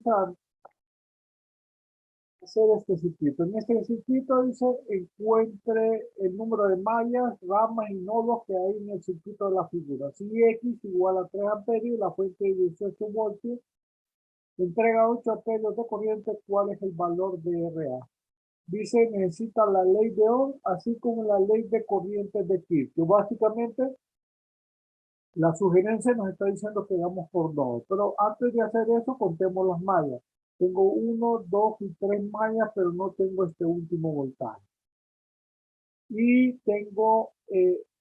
a hacer este circuito. En este circuito dice encuentre el número de mallas, ramas y nodos que hay en el circuito de la figura. Si X igual a 3 amperios, la fuente de 18 voltios entrega 8 amperios de corriente, ¿cuál es el valor de RA? Dice necesita la ley de Ohm, así como la ley de corrientes de Kirchhoff. Básicamente, la sugerencia nos está diciendo que vamos por nodos. Pero antes de hacer eso, contemos las mallas. Tengo 1, 2 y 3 mallas, pero no tengo este último voltaje. Y tengo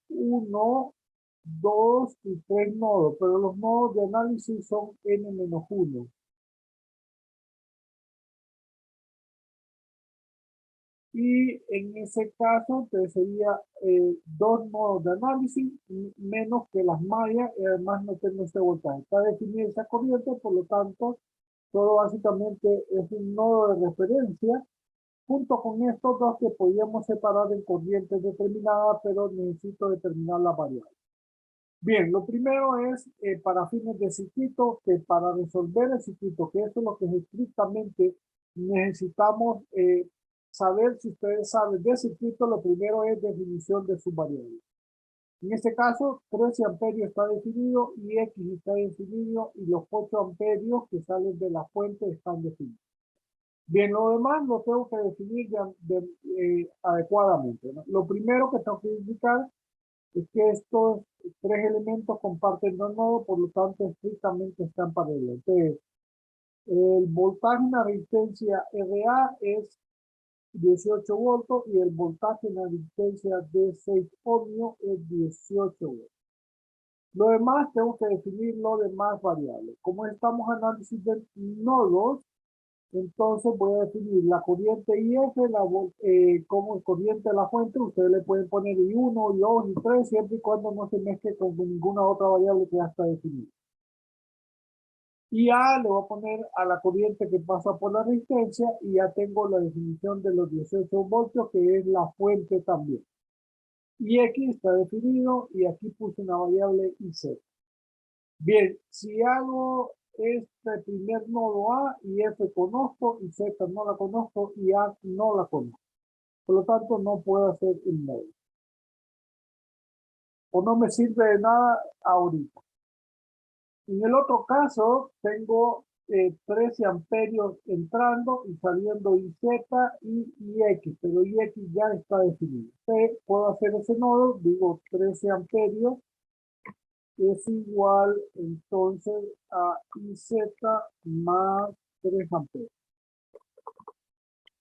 1, 2 y 3 nodos, pero los nodos de análisis son n-1. Y en ese caso, entonces sería 2 nodos de análisis menos que las mallas, y además no tengo este voltaje. Está definida esa corriente, por lo tanto, todo básicamente es un nodo de referencia, junto con estos dos que podríamos separar en corrientes determinadas, pero necesito determinar la variable. Bien, lo primero es para fines de circuito, que para resolver el circuito, que eso es lo que estrictamente necesitamos saber. Si ustedes saben de circuito, lo primero es definición de sus variables. En este caso, 13 amperios está definido y X está definido y los 8 amperios que salen de la fuente están definidos. Bien, lo demás lo tengo que definir adecuadamente, ¿no? Lo primero que tengo que indicar es que estos 3 elementos comparten 2 nodos, por lo tanto estrictamente están paralelos. Entonces, el voltaje en la resistencia RA es 18 voltios y el voltaje en la resistencia de 6 ohmios es 18 voltios. Lo demás tengo que definir lo demás variables. Como estamos análisis de nodos, entonces voy a definir la corriente IF, como corriente de la fuente. Ustedes le pueden poner I1, I2, I3, siempre y cuando no se mezcle con ninguna otra variable que ya está definida. Y A le voy a poner a la corriente que pasa por la resistencia y ya tengo la definición de los 18 voltios, que es la fuente también. Y X está definido y aquí puse una variable IZ. Bien, si hago este primer nodo A y F conozco y Z no la conozco y A no la conozco, por lo tanto no puedo hacer el nodo. O no me sirve de nada ahorita. En el otro caso, tengo 13 amperios entrando y saliendo IZ y IX, pero IX ya está definido. Entonces, puedo hacer ese nodo, digo 13 amperios es igual entonces a IZ más 3 amperios.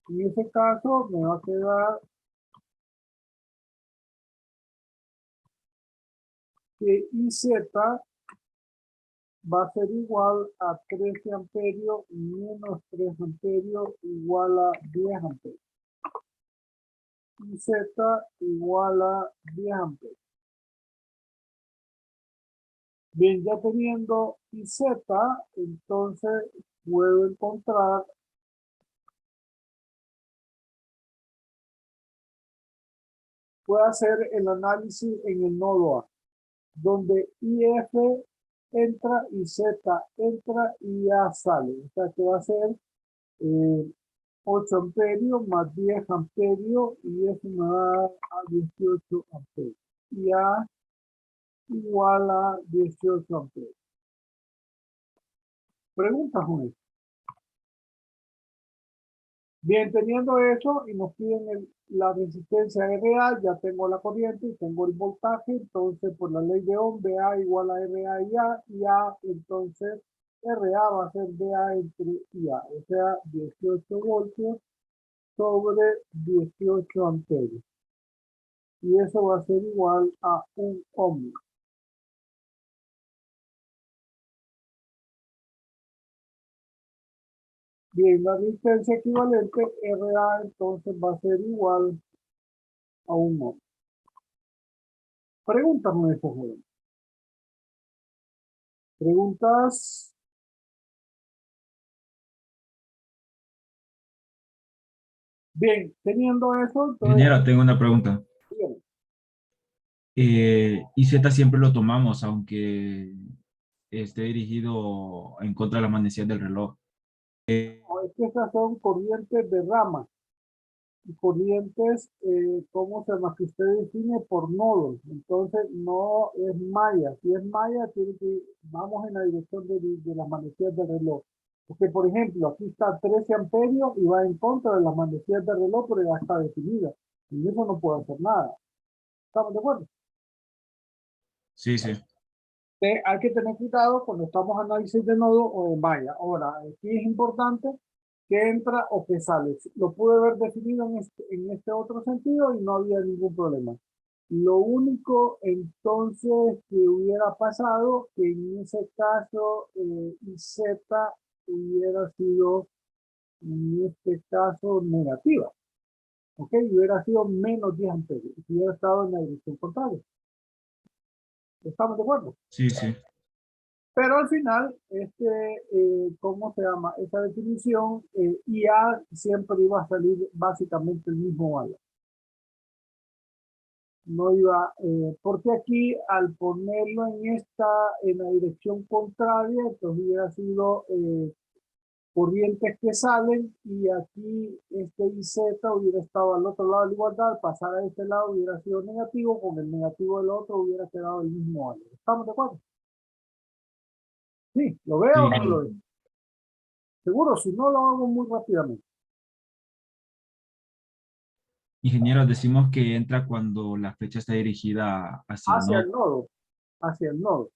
En ese caso me va a quedar que IZ va a ser igual a 13 amperios menos 3 amperios igual a 10 amperios. IZ igual a 10 amperios. Bien, ya teniendo IZ, entonces puedo encontrar puedo hacer el análisis en el nodo A, donde IF entra y Z entra y A sale. O sea que va a ser 8 amperios más 10 amperios y eso me da a 18 amperios. Y A igual a 18 amperios. Preguntas con esto. Bien, teniendo eso y nos piden la resistencia RA, ya tengo la corriente y tengo el voltaje, entonces por la ley de Ohm, BA igual a RA y A, entonces RA va a ser BA entre IA, o sea, 18 voltios sobre 18 amperios. Y eso va a ser igual a 1 ohm. Bien, la resistencia equivalente RA entonces va a ser igual a 1 ohm. Pregúntame eso, joven. Preguntas. Bien, teniendo eso, entonces, Ingeniero, tengo una pregunta. bien, IZ siempre lo tomamos, aunque esté dirigido en contra de la manecillas del reloj. No, es que esas son corrientes de rama. Y corrientes, ¿cómo se llama? Que usted define por nodos. Entonces, no es malla. Si es malla, tiene que, vamos en la dirección de las manecillas del reloj. Porque, por ejemplo, aquí está 13 amperios y va en contra de las manecillas del reloj, pero ya está definida. Y eso no puede hacer nada. ¿Estamos de acuerdo? Sí, sí. Hay que tener cuidado cuando estamos análisis de nodo o de malla. Ahora, aquí es importante que entra o que sale. Lo pude haber definido en este otro sentido y no había ningún problema. Lo único entonces que hubiera pasado, que en ese caso IZ hubiera sido, en este caso, negativa. ¿Ok? Y hubiera sido menos 10 amperios. Si hubiera estado en la dirección contraria. ¿Estamos de acuerdo? Sí, sí. Pero al final, ¿cómo se llama? Esa definición, IA siempre iba a salir básicamente el mismo valor. No iba, porque aquí al ponerlo en la dirección contraria, entonces hubiera sido corrientes que salen y aquí este IZ hubiera estado al otro lado de la igualdad, pasar a este lado hubiera sido negativo, con el negativo del otro hubiera quedado el mismo valor. ¿Estamos de acuerdo? Sí, ¿lo veo Sí, o no lo veo? Seguro, si no lo hago muy rápidamente. ingeniero, decimos que entra cuando la flecha está dirigida hacia el Hacia nodo. el nodo, hacia el nodo.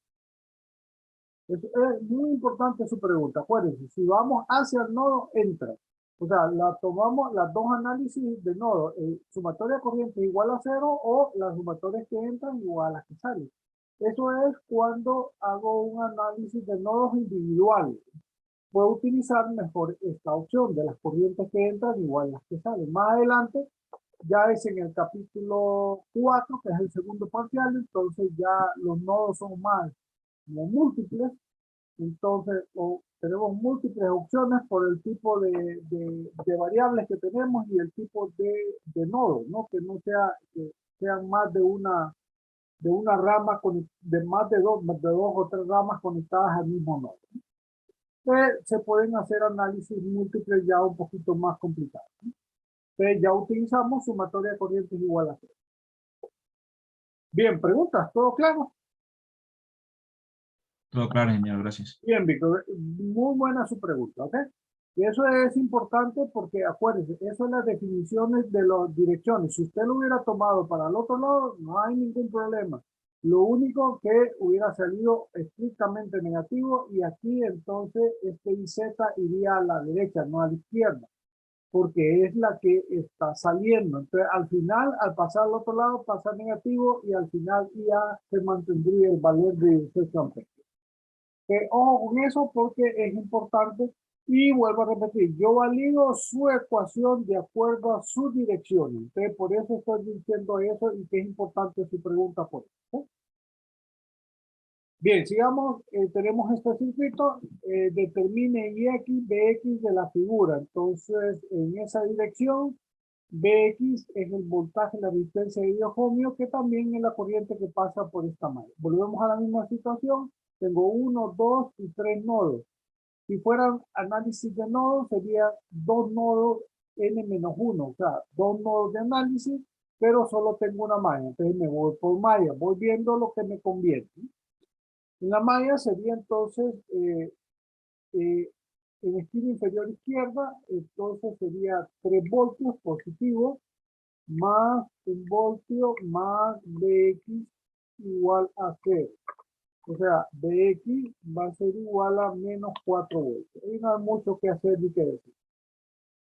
Es muy importante su pregunta. Acuérdense, si vamos hacia el nodo, entra. O sea, la tomamos las dos análisis de nodo. Sumatoria corriente igual a cero o las sumatorias que entran igual a las que salen. Eso es cuando hago un análisis de nodos individuales. Puedo utilizar mejor esta opción de las corrientes que entran igual a las que salen. Más adelante, ya es en el capítulo 4, que es el segundo parcial, entonces ya los nodos son más como múltiples, entonces tenemos múltiples opciones por el tipo de variables que tenemos y el tipo de nodos, ¿no? Que no sea, que sean más de una rama, de más de dos o tres ramas conectadas al mismo nodo. Se pueden hacer análisis múltiples ya un poquito más complicados. Entonces ya utilizamos sumatoria de corrientes igual a cero. Bien, preguntas, ¿todo claro? Todo claro, ingeniero, gracias. Bien, Víctor, muy buena su pregunta, ¿ok? Y eso es importante porque, acuérdense, eso es las definiciones de las direcciones. Si usted lo hubiera tomado para el otro lado, no hay ningún problema. Lo único que hubiera salido estrictamente negativo y aquí entonces este IZ iría a la derecha, no a la izquierda, porque es la que está saliendo. Entonces, al final, al pasar al otro lado, pasa negativo y al final ya se mantendría el valor de sesión. Ojo con eso porque es importante y vuelvo a repetir, yo valido su ecuación de acuerdo a su dirección. Entonces, por eso estoy diciendo eso y que es importante su pregunta por eso. ¿Sí? Bien, sigamos, tenemos este circuito, determine X, BX de la figura. Entonces, en esa dirección, BX es el voltaje, la resistencia de ohmio, que también es la corriente que pasa por esta malla. Volvemos a la misma situación. Tengo 1, 2 y 3 nodos. Si fueran análisis de nodos, sería 2 nodos n-1, o sea, 2 nodos de análisis, pero solo tengo una malla. Entonces me voy por malla, voy viendo lo que me conviene. En la malla sería entonces, en esquina inferior izquierda, entonces sería 3 voltios positivos más 1 voltio más Bx igual a 0. O sea, Bx va a ser igual a menos 4 voltios. Ahí no hay mucho que hacer ni que decir.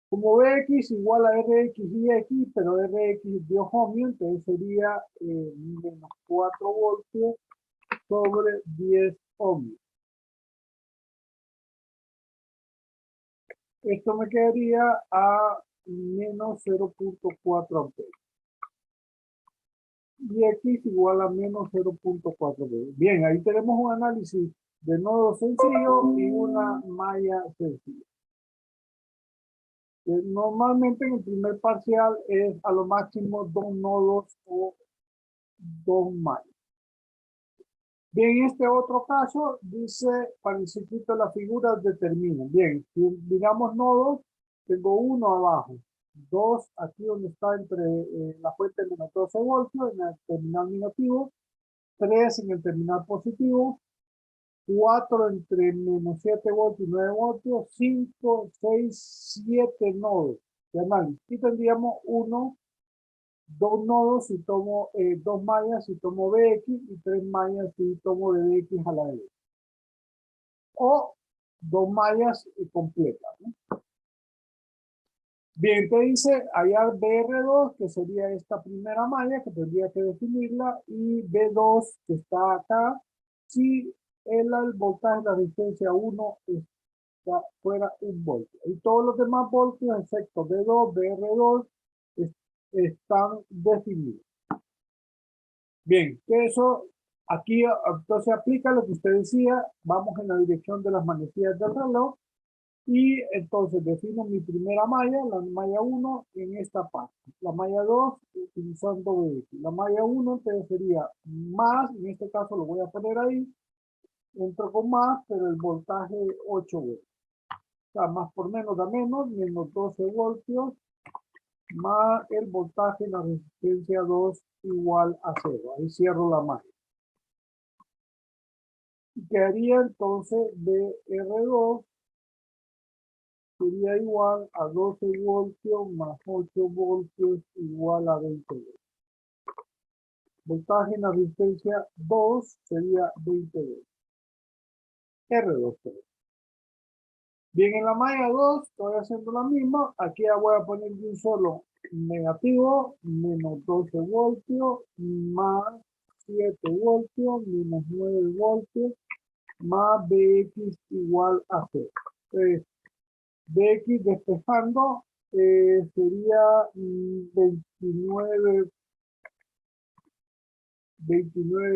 Como Bx igual a Rx y X, pero Rx de ohmio, entonces sería menos 4 voltios sobre 10 ohmios. Esto me quedaría a menos 0.4 amperios. Y X igual a menos 0.4. Bien, ahí tenemos un análisis de nodo sencillo y una malla sencilla. Normalmente en el primer parcial es a lo máximo 2 nodos o 2 mallas. Bien, en este otro caso dice para el circuito las figuras determinan. Bien, si digamos nodos, tengo uno abajo, dos aquí donde está entre la fuente de menos 12 voltios en el terminal negativo, 3 en el terminal positivo, 4 entre menos 7 voltios y 9 voltios, 5, 6, 7 nodos de análisis. Y tendríamos dos nodos si tomo dos mallas si tomo BX y tres mallas si tomo de BX a la derecha. O dos mallas completas, ¿no? Bien, te dice hallar BR2, que sería esta primera malla, que tendría que definirla, y B2, que está acá, si el voltaje de la resistencia 1 está fuera un voltio. Y todos los demás voltios, excepto B2, BR2, están definidos. Bien, que eso aquí entonces aplica lo que usted decía, vamos en la dirección de las manecillas del reloj y entonces defino mi primera malla, la malla 1 en esta parte, la malla 2 utilizando BX, la malla 1 entonces sería más, en este caso lo voy a poner ahí, entro con más, pero el voltaje 8 voltios, o sea, más por menos da menos, menos 12 voltios, más el voltaje en la resistencia 2 igual a 0. Ahí cierro la malla. Y quedaría entonces BR2 sería igual a 12 voltios más 8 voltios igual a 20 voltios. Voltaje en la resistencia 2 sería 20 voltios. R2. Bien, en la malla 2 estoy haciendo la misma. Aquí ya voy a poner un solo negativo, menos 12 voltios, más 7 voltios, menos 9 voltios, más BX igual a 0. Entonces, BX despejando sería 29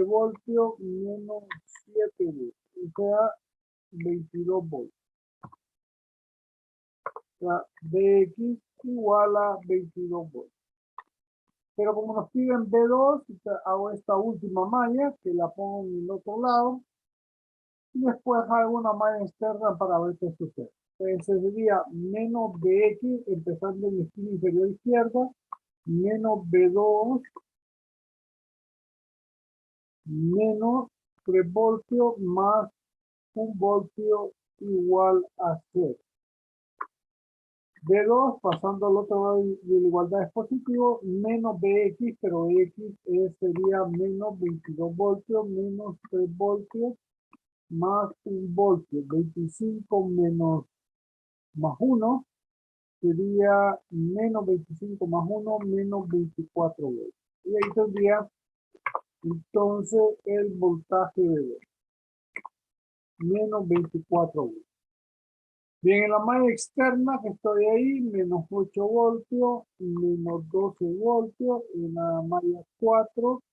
voltios menos 7 voltios, o sea, 22 voltios. O sea, BX igual a 22 voltios. Pero como nos piden B2, hago esta última malla que la pongo en el otro lado y después hago una malla externa para ver qué sucede. Entonces sería menos BX empezando en la esquina inferior izquierda, menos B2 menos 3 voltios más 1 voltio igual a 0. B2 pasando al otro lado de la igualdad es positivo, menos BX, pero X sería menos 22 voltios menos 3 voltios más 1 voltio. 25 menos más 1 sería menos 25 más 1 menos 24 voltios. Y ahí tendría entonces el voltaje de B, menos 24 voltios. Bien, en la malla externa que estoy ahí, menos 8 voltios, menos 12 voltios, en la malla 4,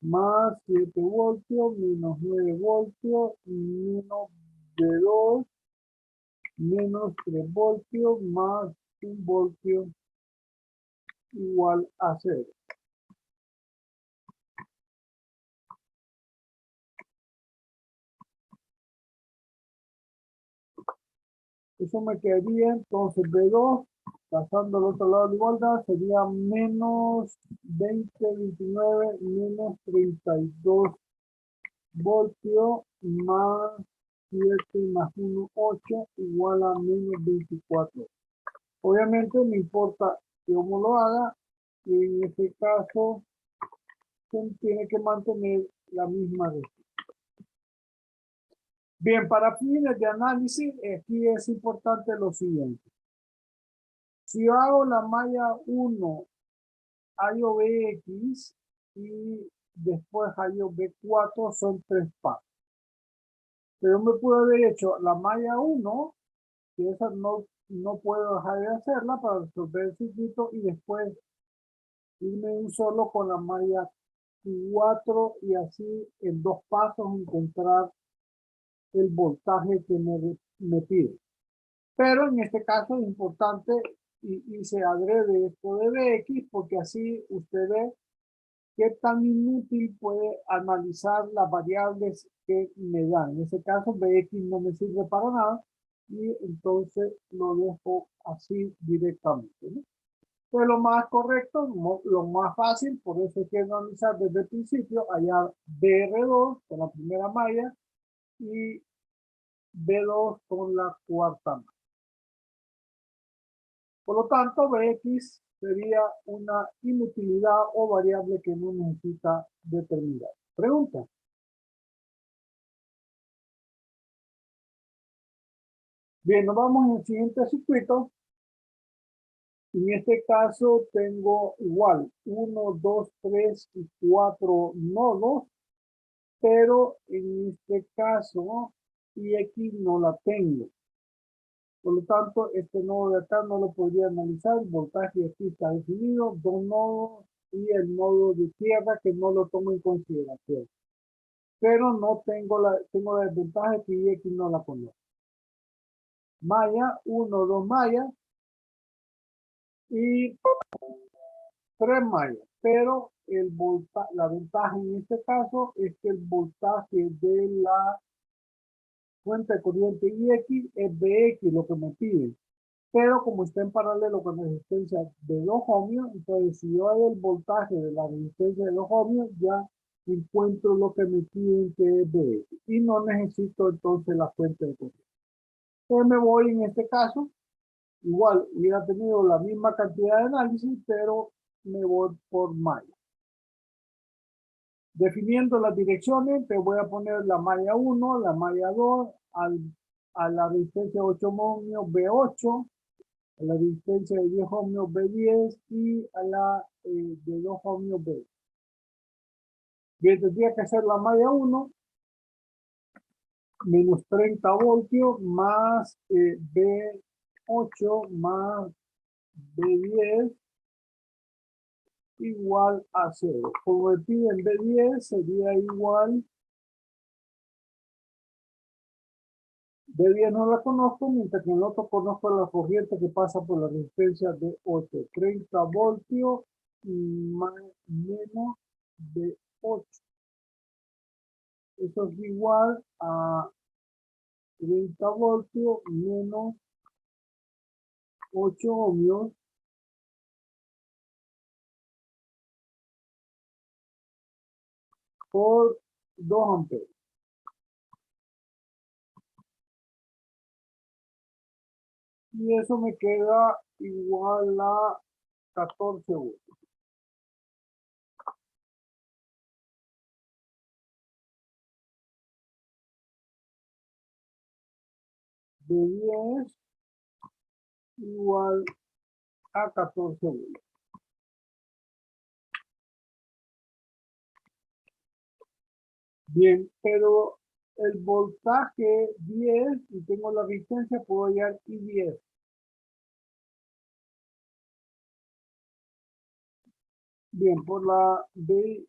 más 7 voltios, menos 9 voltios, menos de 2, menos 3 voltios, más 1 voltio igual a 0. Eso me quedaría entonces B2, pasando al otro lado de la igualdad, sería menos 20, 29, menos 32 voltios, más 7 más 1, 8, igual a menos 24. Obviamente me importa cómo lo haga, y en este caso se tiene que mantener la misma respuesta. Bien, para fines de análisis, aquí es importante lo siguiente. Si yo hago la malla 1, hallo BX y después hallo B4, son 3 pasos. Pero me pude haber hecho la malla 1, que esa no puedo dejar de hacerla para resolver el circuito y después irme un solo con la malla 4 y así en 2 pasos encontrar el voltaje que me pide. Pero en este caso es importante y se adrede esto de BX porque así usted ve qué tan inútil puede analizar las variables que me dan. En ese caso, Bx no me sirve para nada y entonces lo dejo así directamente, ¿no? Pues lo más correcto, lo más fácil, por eso hay que analizar desde el principio, allá BR2 con la primera malla y B2 con la cuarta malla. Por lo tanto, Bx sería una inutilidad o variable que no necesita determinar. Pregunta. Bien, nos vamos al siguiente circuito. En este caso tengo igual 1, 2, 3 y 4 nodos, pero en este caso X no la tengo. Por lo tanto, este nodo de acá no lo podría analizar. El voltaje aquí está definido, dos nodos y el nodo de tierra que no lo tomo en consideración. Pero no tengo tengo la desventaja que X no la conozco. Malla, 1, 2 mallas y 3 mallas. Pero la ventaja en este caso es que el voltaje de la fuente de corriente IX es BX, lo que me piden. Pero como está en paralelo con la resistencia de 2 ohmios, entonces si yo hago el voltaje de la resistencia de 2 ohmios, ya encuentro lo que me piden que es BX. Y no necesito entonces la fuente de corriente. Entonces me voy en este caso, igual hubiera tenido la misma cantidad de análisis, pero me voy por malla. Definiendo las direcciones, te voy a poner la malla 1, la malla 2, a la resistencia de 8 ohmios B8, a la resistencia de 10 ohmios B10 y a la de 2 ohmios B. Bien, tendría que hacer la malla 1 menos 30 voltios más B8 más B10 igual a 0. Como me piden B10 sería igual, B10 no la conozco, mientras que en el otro conozco la corriente que pasa por la resistencia de 8. 30 voltios más menos de 8. Eso es igual a 30 voltios menos 8 ohmios por 2 amperes. Y eso me queda igual a 14 voltios. De 10 igual a 14 voltios. Bien, pero el voltaje 10 y tengo la resistencia, puedo hallar I10. Bien, por la ley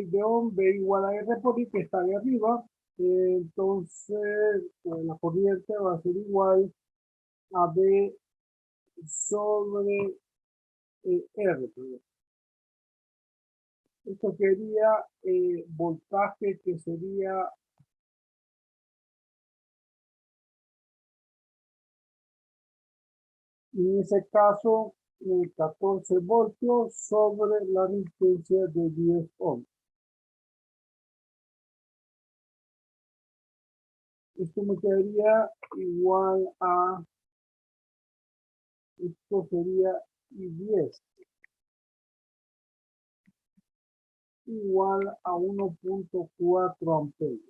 de Ohm, B igual a R por I, que está ahí arriba. Entonces, pues, la corriente va a ser igual a B sobre R. Esto sería voltaje que sería en ese caso 14 voltios sobre la resistencia de 10 ohms. Esto me quedaría igual a, esto sería I10 igual a 1.4 amperes.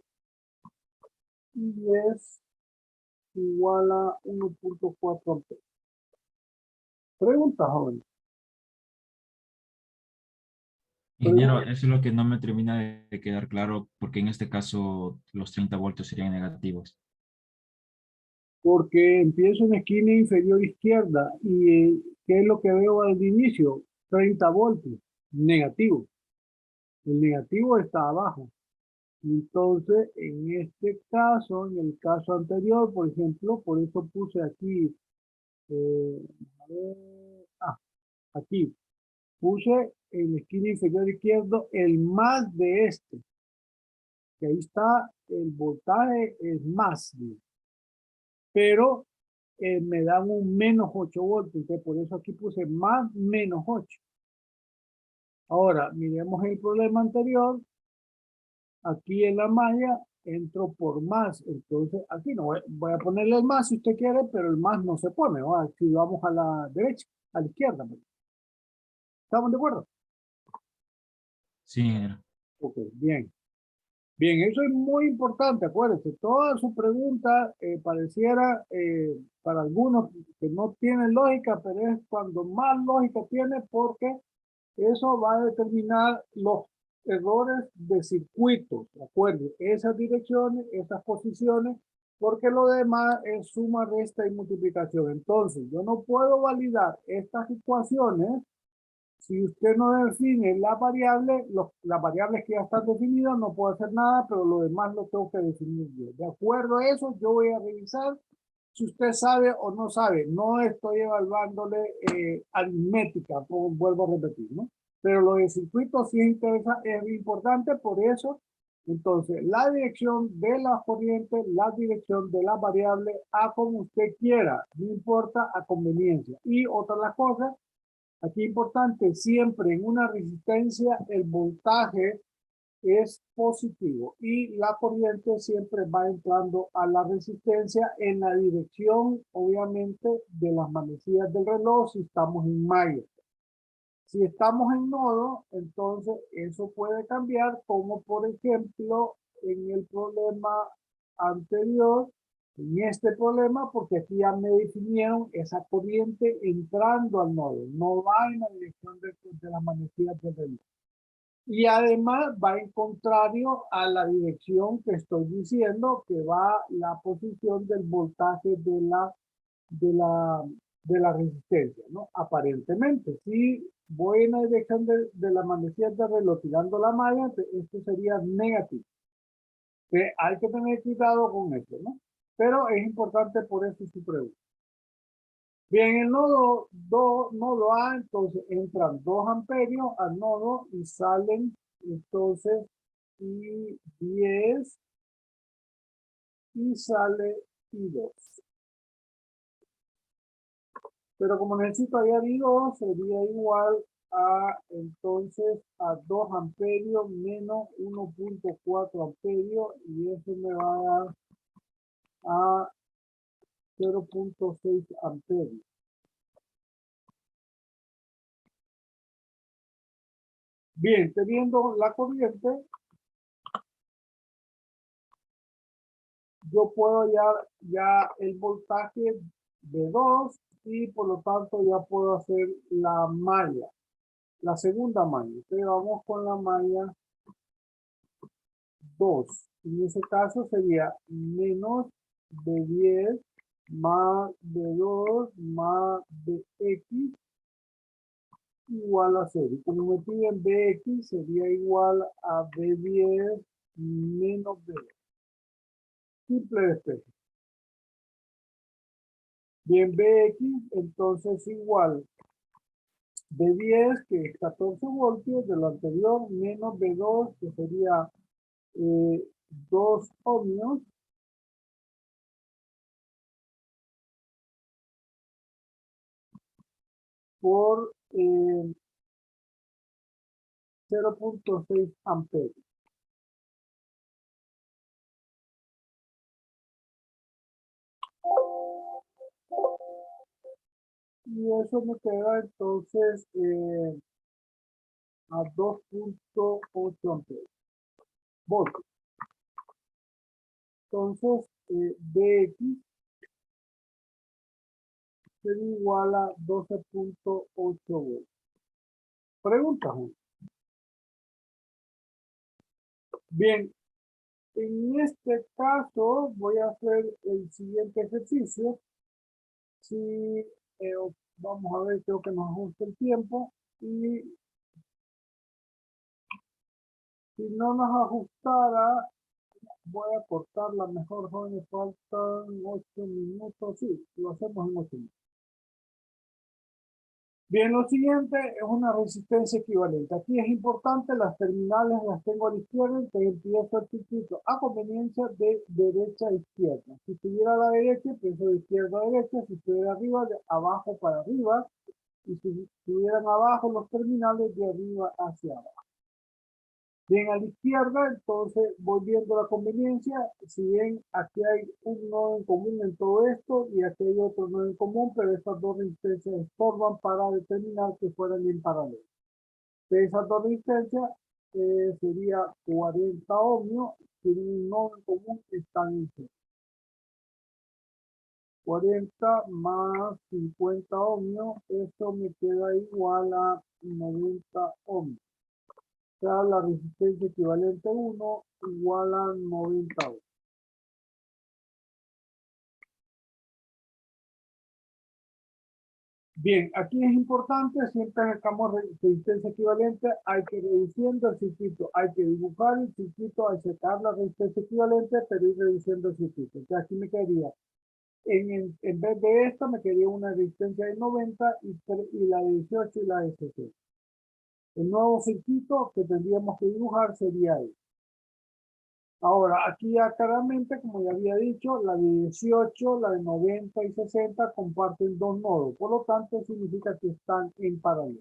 I10 igual a 1.4 amperes. Pregunta, joven. Ingeniero, eso es lo que no me termina de quedar claro, porque en este caso los 30 voltios serían negativos. Porque empiezo en la esquina inferior izquierda y ¿qué es lo que veo al inicio? 30 voltios, negativo. El negativo está abajo. Entonces, en este caso, en el caso anterior, por ejemplo, por eso puse aquí, a ver, aquí, Puse en la esquina inferior izquierdo el más de este. Que ahí está el voltaje es más. Pero me dan un menos 8 voltios. Entonces por eso aquí puse más menos 8. Ahora, miremos el problema anterior. Aquí en la malla entro por más. Entonces aquí no voy a ponerle el más si usted quiere, pero el más no se pone. Aquí vamos a la derecha, a la izquierda. ¿Estamos de acuerdo? Sí, ingeniero. Ok, bien. Bien, eso es muy importante, acuérdense, toda su pregunta pareciera para algunos que no tienen lógica, pero es cuando más lógica tiene porque eso va a determinar los errores de circuitos, acuérdense, esas direcciones, esas posiciones, porque lo demás es suma, resta y multiplicación. Entonces, yo no puedo validar estas ecuaciones si usted no define la variable, las variables que ya están definidas, no puedo hacer nada, pero lo demás lo tengo que definir yo. De acuerdo a eso, yo voy a revisar si usted sabe o no sabe. No estoy evaluándole aritmética, como vuelvo a repetir, ¿no? Pero lo de circuitos sí es importante, por eso, entonces, la dirección de la corriente, la dirección de la variable, a como usted quiera, no importa a conveniencia. Y otra de las cosas, aquí importante, siempre en una resistencia el voltaje es positivo y la corriente siempre va entrando a la resistencia en la dirección, obviamente, de las manecillas del reloj si estamos en malla. Si estamos en nodo, entonces eso puede cambiar, como por ejemplo en el problema anterior, en este problema, porque aquí ya me definieron esa corriente entrando al nodo, no va en la dirección de las manecillas del reloj. Y además va en contrario a la dirección que estoy diciendo, que va la posición del voltaje de la, de la resistencia, ¿no? Aparentemente, si voy en la dirección de la manecilla de reloj tirando la malla, esto sería negativo. Hay que tener cuidado con eso, ¿no? Pero es importante por eso su pregunta. Bien, el nodo A, entonces entran 2 amperios al nodo y salen, entonces, y 10 y sale y 2. Pero como necesito allá digo, sería igual a, entonces, a 2 amperios menos 1.4 amperios y eso me va a dar a 0.6 amperios. Bien, teniendo la corriente, yo puedo ya el voltaje de 2 y por lo tanto ya puedo hacer la malla, la segunda malla. Entonces vamos con la malla 2. En ese caso sería menos de 10 más de 2 más de x igual a 0. Y como me piden bx sería igual a b10 menos b2. Simple despejo. Bien, bx entonces igual B10, que es 14 voltios, de lo anterior, menos B2, que sería 2 ohmios, por 0.6 amperios. Y eso me queda entonces a 2.8 amperios. Voltios. Entonces, Bx sería igual a 12.8 voltios. Pregunta, Juan. Bien, en este caso voy a hacer el siguiente ejercicio. Si vamos a ver, creo que nos ajusta el tiempo y si no nos ajustara, voy a cortarla mejor, jóvenes, faltan 8 minutos, sí, lo hacemos en 8 minutos. Bien, lo siguiente es una resistencia equivalente. Aquí es importante, las terminales las tengo a la izquierda, entonces empiezo el circuito a conveniencia de derecha a izquierda. Si estuviera a la derecha, empiezo de izquierda a derecha, si estuviera arriba, de abajo para arriba, y si estuvieran abajo los terminales, de arriba hacia abajo. Bien, a la izquierda, entonces voy viendo la conveniencia. Si bien aquí hay un nodo en común en todo esto y aquí hay otro nodo en común, pero estas dos resistencias estorban para determinar que fueran en paralelo. De esas dos resistencias sería 40 ohmios, tienen un nodo en común, están en cero. 40 más 50 ohmios, esto me queda igual a 90 ohmios. O sea, la resistencia equivalente 1 igual a 90 ohmios. Bien, aquí es importante, siempre sacamos resistencia equivalente, hay que ir reduciendo el circuito, hay que dibujar el circuito, hay que sacar la resistencia equivalente, pero ir reduciendo el circuito. Entonces aquí me quedaría, en vez de esta, me quedaría una resistencia de 90 y la de 18 y la de 60. El nuevo circuito que tendríamos que dibujar sería este. Ahora, aquí ya claramente, como ya había dicho, la de 18, la de 90 y 60 comparten dos nodos. Por lo tanto, significa que están en paralelo.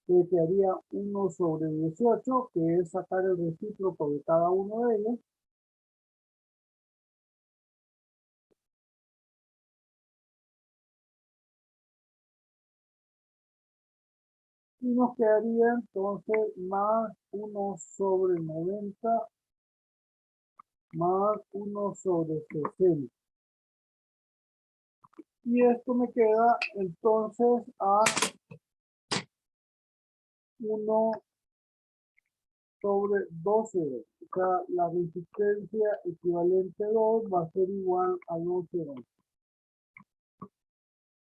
Que quedaría 1 sobre 18, que es sacar el recíproco de cada uno de ellos. Y nos quedaría entonces más 1 sobre 90 más 1 sobre 60. Y esto me queda entonces a 1 sobre 12. O sea, la resistencia equivalente 2 va a ser igual a 12 ohms.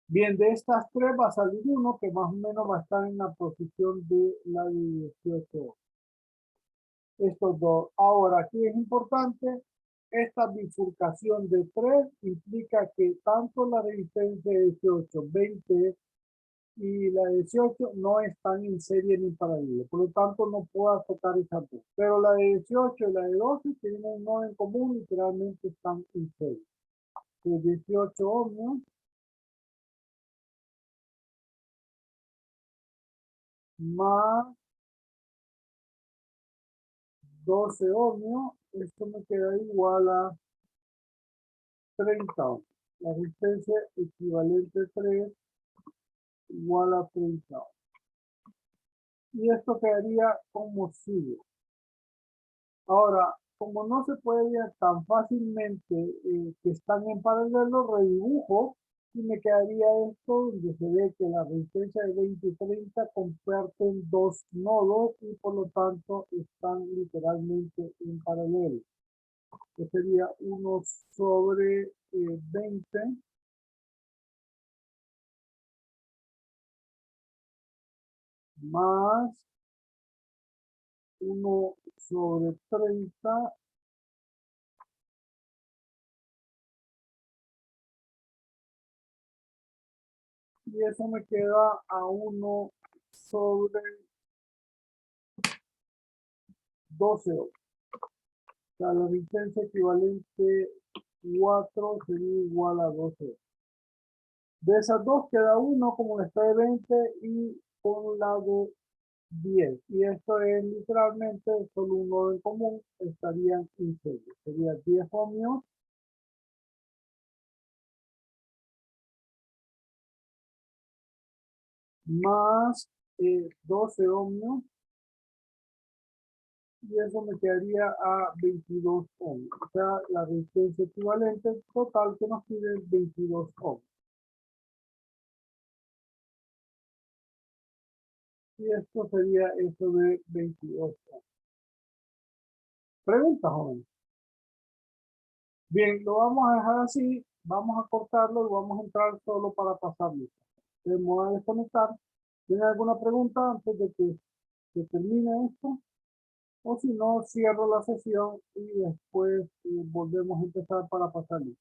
Bien, de estas tres va a salir uno que más o menos va a estar en la posición de la de 18. Estos dos. Ahora, aquí es importante, esta bifurcación de 3 implica que tanto la resistencia de 18, 20 y la de 18 no están en serie ni en paralelo. Por lo tanto, no puedo tocar esas dos. Pero la de 18 y la de 12 tienen un nodo en común, literalmente están en serie. De 18 ohmios más 12 ohmios, esto me queda igual a 30 ohmios. La resistencia equivalente 3 igual a 30 ohmios. Y esto quedaría como sigue. Ahora, como no se puede ver tan fácilmente que están en paralelo, redibujo y me quedaría esto donde se ve que la resistencia de 20 y 30 comparten dos nodos y por lo tanto están literalmente en paralelo. Que sería 1 sobre 20 más 1 sobre 30 y eso me queda a 1 sobre 12 ohms. O sea, la resistencia equivalente 4 sería igual a 12 ohms. De esas dos queda uno como la está de 20 y con la de 10. Y esto es literalmente solo un nodo en común, estarían en serie. Sería 10 ohmios más 12 ohmios y eso me quedaría a 22 ohms. O sea, la resistencia equivalente total que nos pide es 22 ohms. Y esto sería eso de 22 ohms. Pregunta, joven. Bien, lo vamos a dejar así. Vamos a cortarlo y vamos a entrar solo para pasarlo. Vamos a desconectar. ¿Tiene alguna pregunta antes de que se termine esto? O si no, cierro la sesión y después volvemos a empezar para pasarlo.